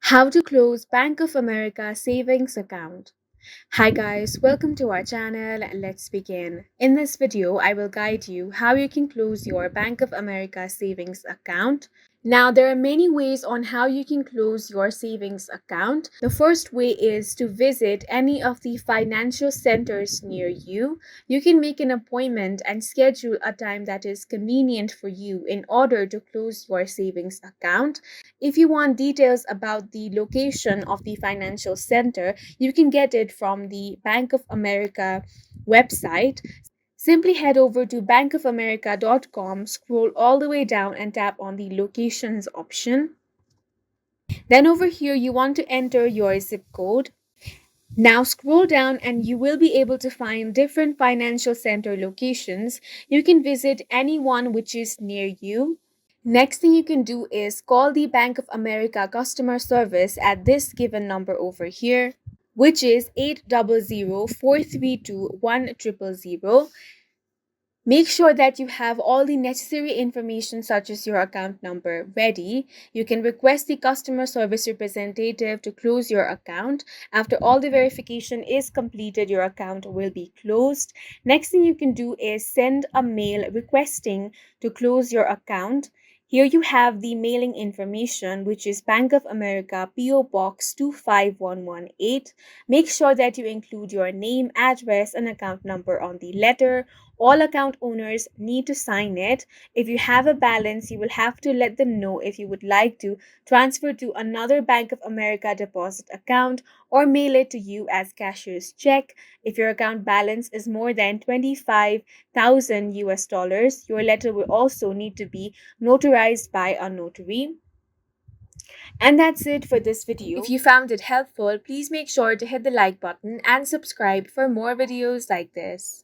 How to close Bank of America savings account. Hi guys, welcome to our channel. Let's begin. In this video, I will guide you how you can close your Bank of America savings account. Now, there are many ways on how you can close your savings account. The first way is to visit any of the financial centers near you. You can make an appointment and schedule a time that is convenient for you in order to close your savings account. If you want details about the location of the financial center, you can get it from the Bank of America website. Simply head over to bankofamerica.com, scroll all the way down and tap on the locations option. Then over here, you want to enter your zip code. Now scroll down and you will be able to find different financial center locations. You can visit any one which is near you. Next thing you can do is call the Bank of America customer service at this given number over here, which is 800-432-1000. Make sure that you have all the necessary information such as your account number ready. You can request the customer service representative to close your account. After all the verification is completed, your account will be closed. Next thing you can do is send a mail requesting to close your account. Here you have the mailing information, which is Bank of America, PO Box 25118. Make sure that you include your name, address, and account number on the letter. All account owners need to sign it. If you have a balance, you will have to let them know if you would like to transfer to another Bank of America deposit account or mail it to you as cashier's check. If your account balance is more than 25,000 US dollars, your letter will also need to be notarized by a notary. And that's it for this video. If you found it helpful, please make sure to hit the like button and subscribe for more videos like this.